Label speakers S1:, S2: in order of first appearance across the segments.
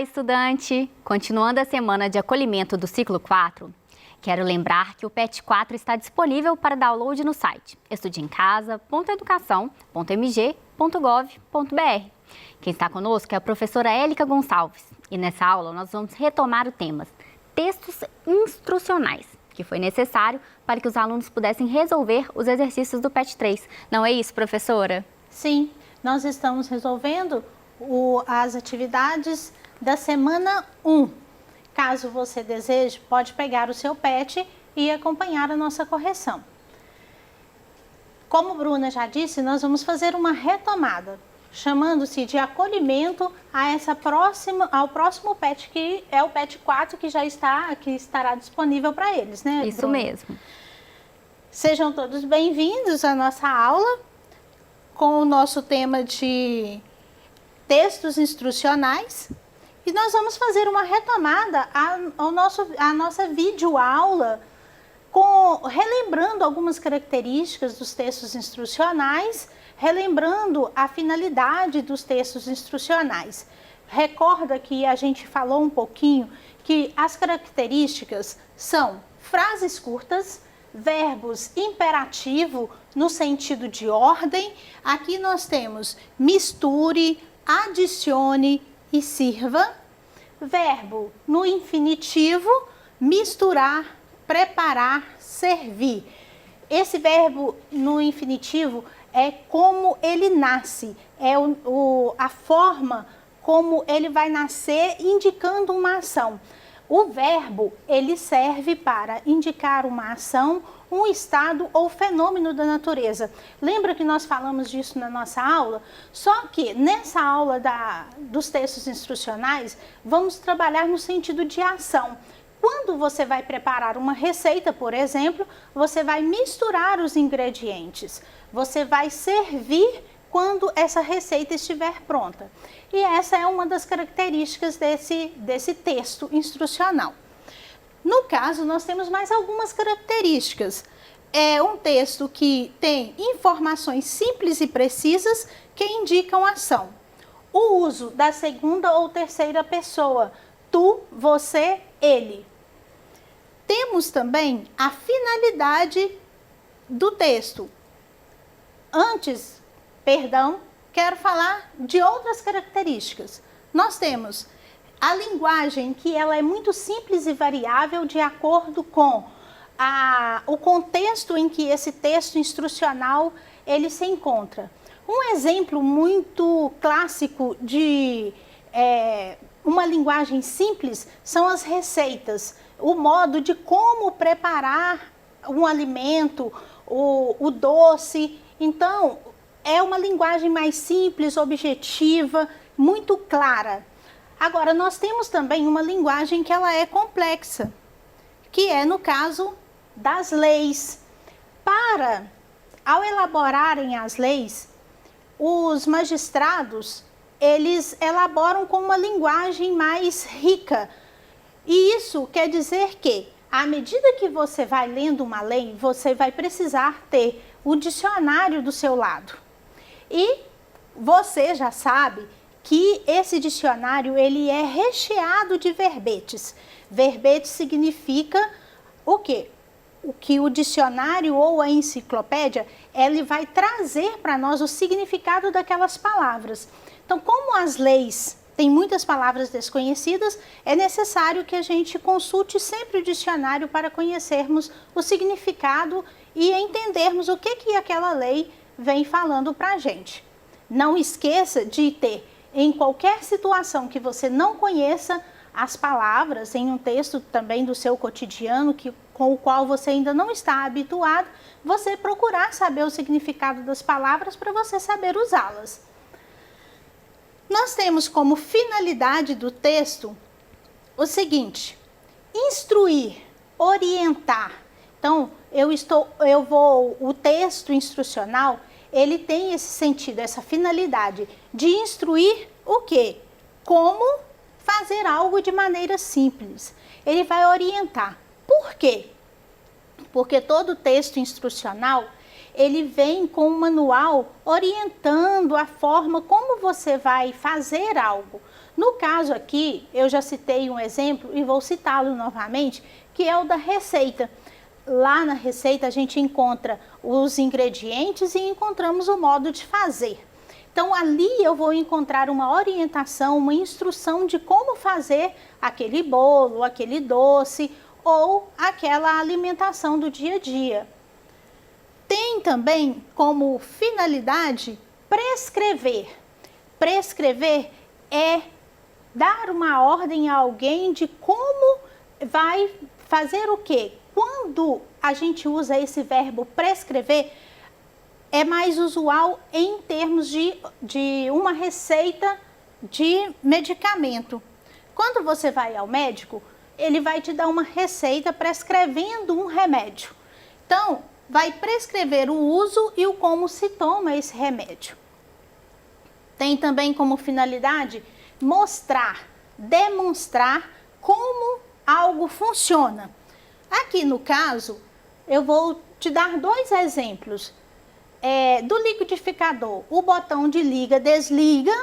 S1: estudante! Continuando a semana de acolhimento do ciclo 4, quero lembrar que o PET 4 está disponível para download no site estudeemcasa.educação.mg.gov.br. Quem está conosco é a professora Élica Gonçalves e nessa aula nós vamos retomar o tema textos instrucionais, que foi necessário para que os alunos pudessem resolver os exercícios do PET 3. Não é isso, professora?
S2: Sim, nós estamos resolvendo as atividades da semana 1. Caso você deseje, pode pegar o seu PET e acompanhar a nossa correção. Como Bruna já disse, nós vamos fazer uma retomada, chamando-se de acolhimento ao próximo PET, que é o PET 4, que estará disponível para eles, né,
S1: Isso
S2: Bruna?
S1: mesmo.
S2: Sejam todos bem-vindos à nossa aula com o nosso tema de textos instrucionais. E nós vamos fazer uma retomada à nossa videoaula, relembrando algumas características dos textos instrucionais, relembrando a finalidade dos textos instrucionais. Recorda que a gente falou um pouquinho que as características são frases curtas, verbos imperativo no sentido de ordem. Aqui nós temos misture, adicione e sirva. Verbo no infinitivo, misturar, preparar, servir. Esse verbo no infinitivo é como ele nasce, é a forma como ele vai nascer indicando uma ação. O verbo, ele serve para indicar uma ação, um estado ou fenômeno da natureza. Lembra que nós falamos disso na nossa aula? Só que nessa aula dos textos instrucionais, vamos trabalhar no sentido de ação. Quando você vai preparar uma receita, por exemplo, você vai misturar os ingredientes. Você vai servir quando essa receita estiver pronta. E essa é uma das características desse texto instrucional. No caso, nós temos mais algumas características. É um texto que tem informações simples e precisas que indicam ação. O uso da segunda ou terceira pessoa, tu, você, ele. Temos também a finalidade do texto. Quero falar de outras características. Nós temos a linguagem, que ela é muito simples e variável de acordo com o contexto em que esse texto instrucional ele se encontra. Um exemplo muito clássico de uma linguagem simples são as receitas, o modo de como preparar um alimento, o doce. Então, é uma linguagem mais simples, objetiva, muito clara. Agora, nós temos também uma linguagem que ela é complexa, que é no caso das leis. Ao elaborarem as leis, os magistrados, eles elaboram com uma linguagem mais rica. E isso quer dizer que, à medida que você vai lendo uma lei, você vai precisar ter o dicionário do seu lado. E você já sabe que esse dicionário ele é recheado de verbetes. Verbete significa o quê? O que o dicionário ou a enciclopédia, ele vai trazer para nós o significado daquelas palavras. Então, como as leis têm muitas palavras desconhecidas, é necessário que a gente consulte sempre o dicionário para conhecermos o significado e entendermos o que aquela lei vem falando para a gente. Não esqueça de ter, em qualquer situação que você não conheça as palavras, em um texto também do seu cotidiano, com o qual você ainda não está habituado, você procurar saber o significado das palavras para você saber usá-las. Nós temos como finalidade do texto o seguinte: instruir, orientar. Então, o texto instrucional, ele tem esse sentido, essa finalidade de instruir o quê? Como fazer algo de maneira simples. Ele vai orientar. Por quê? Porque todo texto instrucional, ele vem com um manual orientando a forma como você vai fazer algo. No caso aqui, eu já citei um exemplo e vou citá-lo novamente, que é o da receita. Lá na receita a gente encontra os ingredientes e encontramos o modo de fazer. Então ali eu vou encontrar uma orientação, uma instrução de como fazer aquele bolo, aquele doce ou aquela alimentação do dia a dia. Tem também como finalidade prescrever. Prescrever é dar uma ordem a alguém de como vai fazer o quê? Quando a gente usa esse verbo prescrever, é mais usual em termos de uma receita de medicamento. Quando você vai ao médico, ele vai te dar uma receita prescrevendo um remédio. Então, vai prescrever o uso e o como se toma esse remédio. Tem também como finalidade mostrar, demonstrar como algo funciona. Aqui no caso, eu vou te dar dois exemplos. Do liquidificador, o botão de liga, desliga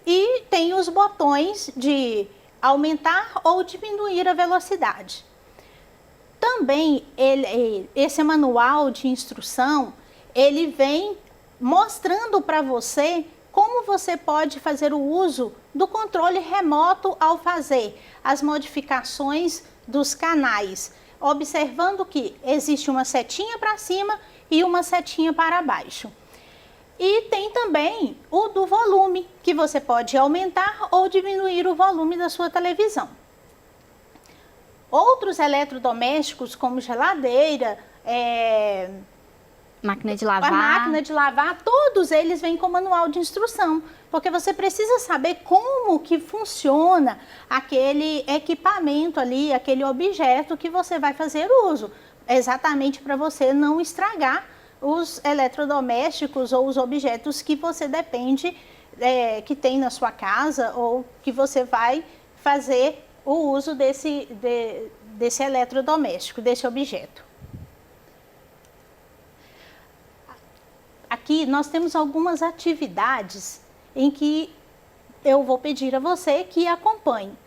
S2: e tem os botões de aumentar ou diminuir a velocidade. Também esse manual de instrução, ele vem mostrando para você como você pode fazer o uso do controle remoto ao fazer as modificações dos canais, observando que existe uma setinha para cima e uma setinha para baixo. E tem também o do volume, que você pode aumentar ou diminuir o volume da sua televisão. Outros eletrodomésticos, como geladeira,
S1: máquina de lavar.
S2: A máquina de lavar, todos eles vêm com manual de instrução, porque você precisa saber como que funciona aquele equipamento ali, aquele objeto que você vai fazer uso, exatamente para você não estragar os eletrodomésticos ou os objetos que você depende, que tem na sua casa ou que você vai fazer o uso desse eletrodoméstico, desse objeto. Aqui nós temos algumas atividades em que eu vou pedir a você que acompanhe.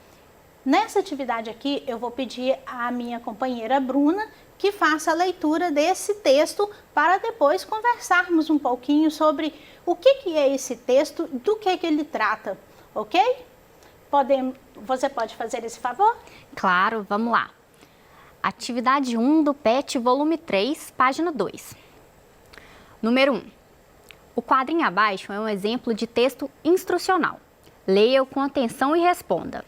S2: Nessa atividade aqui, eu vou pedir à minha companheira Bruna que faça a leitura desse texto para depois conversarmos um pouquinho sobre o que é esse texto, do que ele trata, ok? Você pode fazer esse favor?
S1: Claro, vamos lá. Atividade 1 do PET, volume 3, página 2. Número 1. O quadrinho abaixo é um exemplo de texto instrucional. Leia-o com atenção e responda.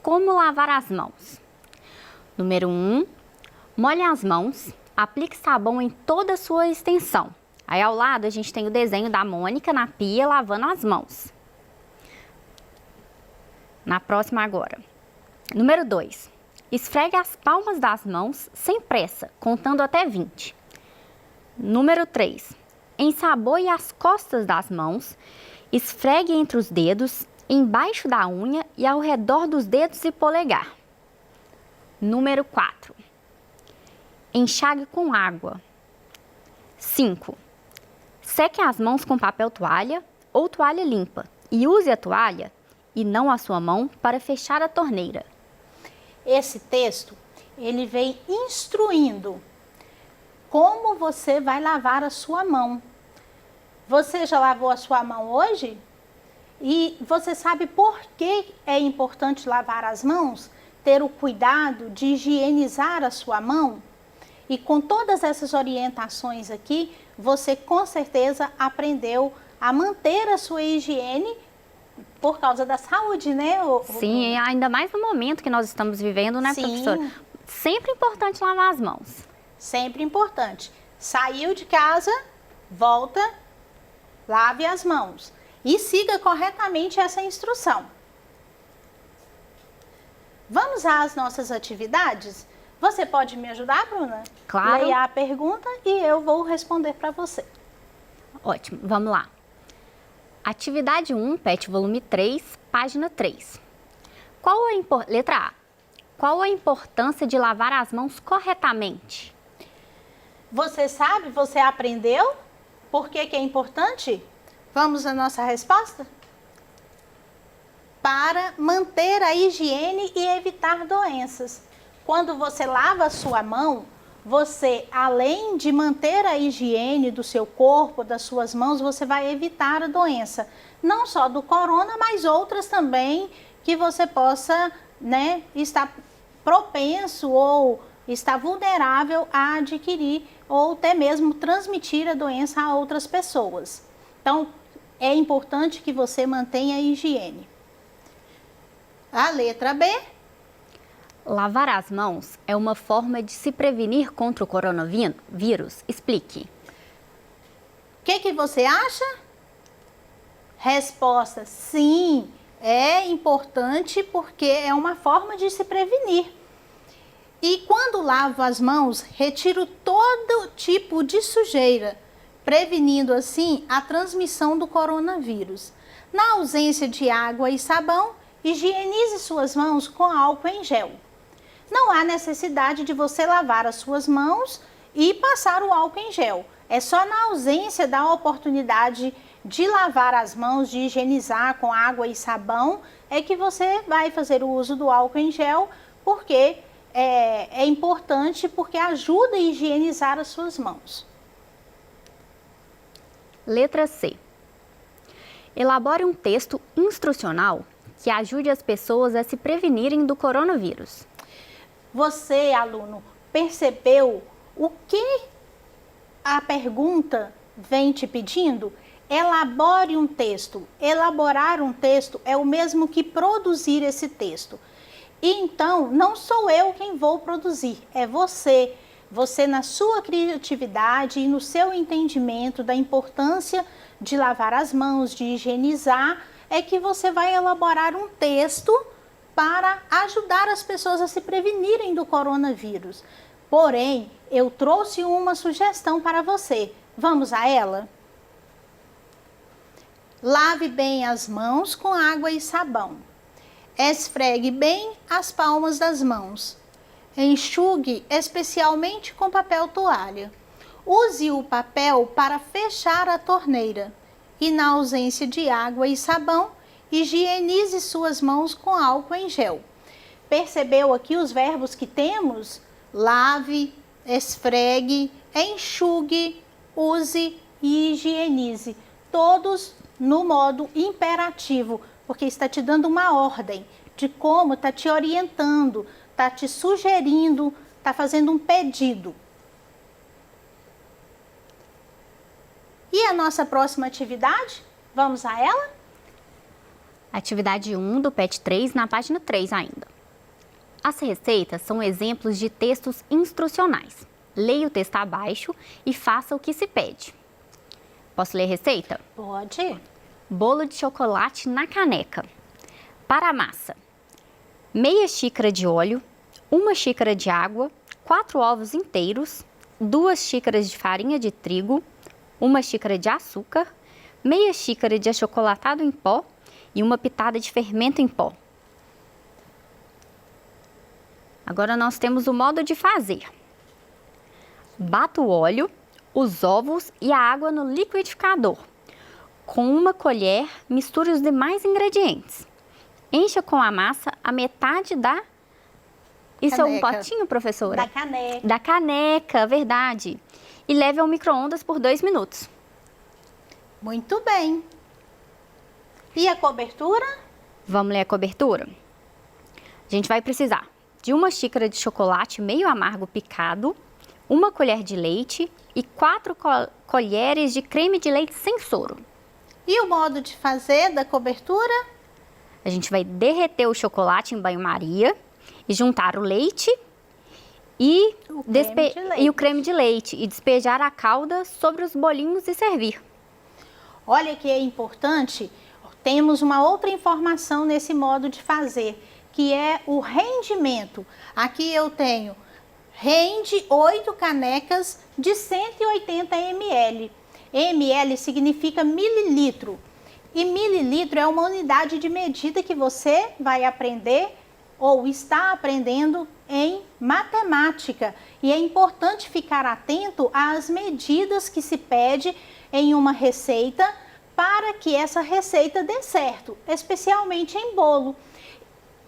S1: Como lavar as mãos? Número 1. Molhe as mãos, aplique sabão em toda a sua extensão. Aí ao lado a gente tem o desenho da Mônica na pia lavando as mãos. Na próxima agora. Número 2. Esfregue as palmas das mãos sem pressa, contando até 20. Número 3. Ensaboe as costas das mãos, esfregue entre os dedos, embaixo da unha e ao redor dos dedos e polegar. Número 4. Enxague com água. 5. Seque as mãos com papel toalha ou toalha limpa e use a toalha e não a sua mão para fechar a torneira.
S2: Esse texto, ele vem instruindo como você vai lavar a sua mão. Você já lavou a sua mão hoje? E você sabe por que é importante lavar as mãos? Ter o cuidado de higienizar a sua mão? E com todas essas orientações aqui, você com certeza aprendeu a manter a sua higiene por causa da saúde, né?
S1: Sim, ainda mais no momento que nós estamos vivendo, né, professora? Sempre importante lavar as mãos.
S2: Sempre importante. Saiu de casa, volta, lave as mãos. E siga corretamente essa instrução. Vamos às nossas atividades? Você pode me ajudar, Bruna?
S1: Claro.
S2: Leia a pergunta e eu vou responder para você.
S1: Ótimo, vamos lá. Atividade 1, PET volume 3, página 3. Letra A. Qual a importância de lavar as mãos corretamente?
S2: Você sabe? Você aprendeu? Por que é importante? Vamos à nossa resposta? para manter a higiene e evitar doenças. Quando você lava a sua mão, você, além de manter a higiene do seu corpo, das suas mãos, você vai evitar a doença. Não só do corona, mas outras também que você possa, né, estar propenso ou estar vulnerável a adquirir ou até mesmo transmitir a doença a outras pessoas. Então, é importante que você mantenha a higiene. A letra B.
S1: Lavar as mãos é uma forma de se prevenir contra o coronavírus? Explique.
S2: O que você acha? Resposta: sim, é importante porque é uma forma de se prevenir. E quando lavo as mãos, retiro todo tipo de sujeira, prevenindo assim a transmissão do coronavírus. Na ausência de água e sabão, higienize suas mãos com álcool em gel. Não há necessidade de você lavar as suas mãos e passar o álcool em gel. É só na ausência da oportunidade de lavar as mãos, de higienizar com água e sabão, é que você vai fazer o uso do álcool em gel, porque é importante, porque ajuda a higienizar as suas mãos.
S1: Letra C. Elabore um texto instrucional que ajude as pessoas a se prevenirem do coronavírus.
S2: Você, aluno, percebeu o que a pergunta vem te pedindo? Elabore um texto. Elaborar um texto é o mesmo que produzir esse texto. E então, não sou eu quem vou produzir, é você. Você, na sua criatividade e no seu entendimento da importância de lavar as mãos, de higienizar, é que você vai elaborar um texto para ajudar as pessoas a se prevenirem do coronavírus. Porém, eu trouxe uma sugestão para você. Vamos a ela? Lave bem as mãos com água e sabão. Esfregue bem as palmas das mãos. Enxugue especialmente com papel toalha. Use o papel para fechar a torneira. E na ausência de água e sabão, higienize suas mãos com álcool em gel. Percebeu aqui os verbos que temos? Lave, esfregue, enxugue, use e higienize. Todos no modo imperativo, porque está te dando uma ordem de como, está te orientando, está te sugerindo, está fazendo um pedido. E a nossa próxima atividade? Vamos a ela?
S1: Atividade 1 do PET 3, na página 3 ainda. As receitas são exemplos de textos instrucionais. Leia o texto abaixo e faça o que se pede. Posso ler a receita?
S2: Pode.
S1: Bolo de chocolate na caneca. Para a massa: meia xícara de óleo, 1 xícara de água, 4 ovos inteiros, 2 xícaras de farinha de trigo, 1 xícara de açúcar, meia xícara de achocolatado em pó e 1 pitada de fermento em pó. Agora nós temos o modo de fazer. Bata o óleo, os ovos e a água no liquidificador. Com 1 colher, misture os demais ingredientes. Encha com a massa a metade da... Isso é um potinho, professora?
S2: Da caneca.
S1: Da caneca, verdade. E leve ao micro-ondas por 2 minutos.
S2: Muito bem. E a cobertura?
S1: Vamos ler a cobertura? A gente vai precisar de 1 xícara de chocolate meio amargo picado, 1 colher de leite e 4 colheres de creme de leite sem soro.
S2: E o modo de fazer da cobertura?
S1: A gente vai derreter o chocolate em banho-maria e juntar o leite e o creme de leite e despejar a calda sobre os bolinhos e servir.
S2: Olha que é importante, temos uma outra informação nesse modo de fazer, que é o rendimento. Aqui eu tenho, rende 8 canecas de 180 ml. ml significa mililitro. E mililitro é uma unidade de medida que você vai aprender ou está aprendendo em matemática. E é importante ficar atento às medidas que se pede em uma receita para que essa receita dê certo, especialmente em bolo.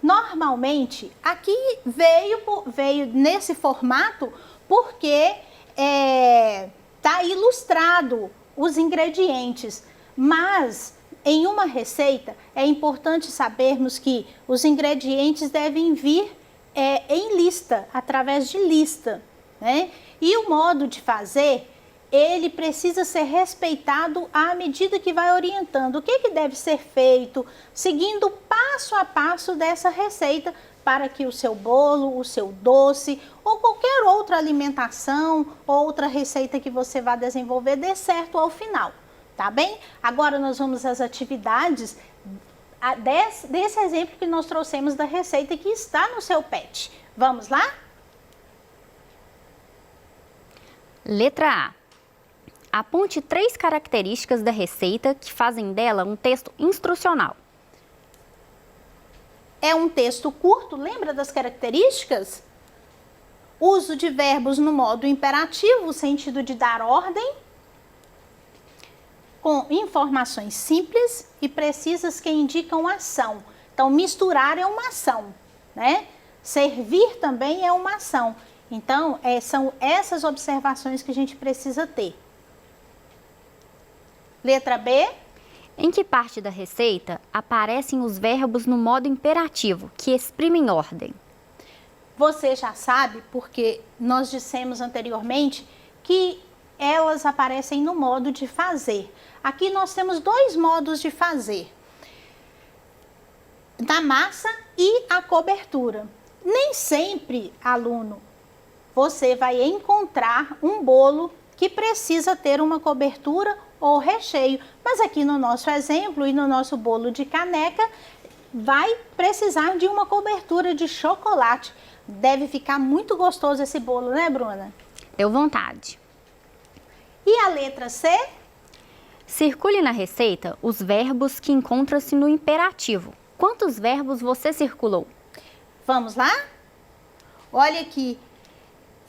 S2: Normalmente, aqui veio nesse formato porque está ilustrado os ingredientes, mas em uma receita é importante sabermos que os ingredientes devem vir em lista, através de lista, né? E o modo de fazer, ele precisa ser respeitado à medida que vai orientando o que deve ser feito, seguindo passo a passo dessa receita para que o seu bolo, o seu doce ou qualquer outra alimentação, outra receita que você vá desenvolver dê certo ao final, tá bem? Agora nós vamos às atividades desse exemplo que nós trouxemos da receita que está no seu PET. Vamos lá?
S1: Letra A. Aponte 3 características da receita que fazem dela um texto instrucional.
S2: É um texto curto, lembra das características? Uso de verbos no modo imperativo, o sentido de dar ordem, com informações simples e precisas que indicam ação. Então, misturar é uma ação, né? Servir também é uma ação. Então, são essas observações que a gente precisa ter. Letra B.
S1: Em que parte da receita aparecem os verbos no modo imperativo, que exprimem ordem?
S2: Você já sabe, porque nós dissemos anteriormente que elas aparecem no modo de fazer. Aqui nós temos 2 modos de fazer: da massa e a cobertura. Nem sempre, aluno, você vai encontrar um bolo que precisa ter uma cobertura ou recheio, mas aqui no nosso exemplo e no nosso bolo de caneca vai precisar de uma cobertura de chocolate. Deve ficar muito gostoso esse bolo, né, Bruna?
S1: Deu vontade.
S2: E a letra C?
S1: Circule na receita os verbos que encontram-se no imperativo. Quantos verbos você circulou?
S2: Vamos lá? Olha aqui,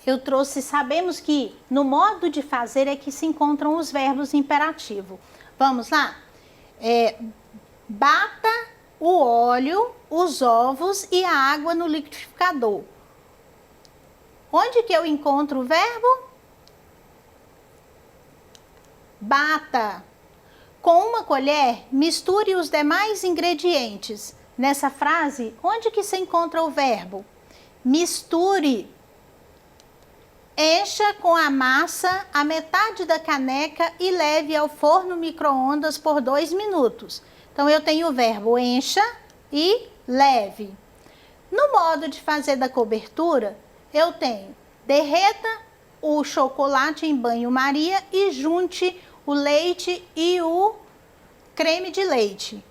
S2: eu trouxe, sabemos que no modo de fazer é que se encontram os verbos imperativos. Vamos lá? Bata o óleo, os ovos e a água no liquidificador. Onde que eu encontro o verbo? Bata. Com uma colher, misture os demais ingredientes. Nessa frase, onde que se encontra o verbo? Misture. Encha com a massa a metade da caneca e leve ao forno micro-ondas por 2 minutos. Então, eu tenho o verbo encha e leve. No modo de fazer da cobertura, eu tenho derreta o chocolate em banho-maria e junte o leite e o creme de leite.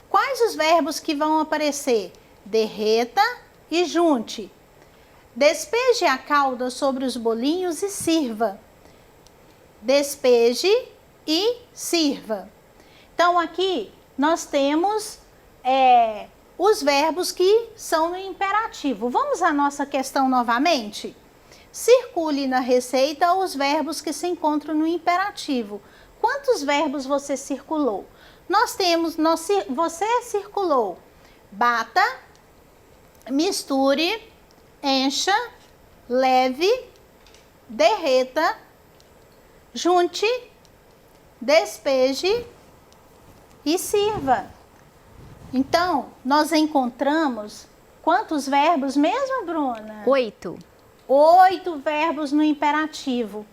S2: Quais os verbos que vão aparecer? Derreta e junte. Despeje a calda sobre os bolinhos e sirva. Despeje e sirva. Então, aqui nós temos os verbos que são no imperativo. Vamos à nossa questão novamente? Circule na receita os verbos que se encontram no imperativo. Quantos verbos você circulou? Você circulou bata, misture, encha, leve, derreta, junte, despeje e sirva. Então, nós encontramos quantos verbos mesmo, Bruna?
S1: 8.
S2: 8 verbos no imperativo.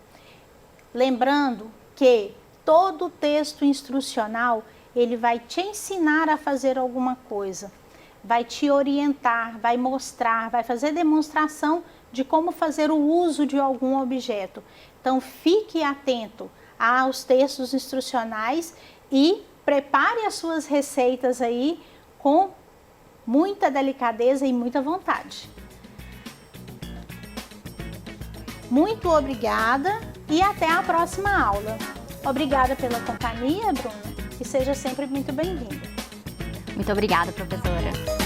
S2: Lembrando que todo texto instrucional, ele vai te ensinar a fazer alguma coisa, vai te orientar, vai mostrar, vai fazer demonstração de como fazer o uso de algum objeto. Então, fique atento aos textos instrucionais e prepare as suas receitas aí com muita delicadeza e muita vontade. Muito obrigada e até a próxima aula. Obrigada pela companhia, Bruna, e seja sempre muito bem-vinda.
S1: Muito obrigada, professora.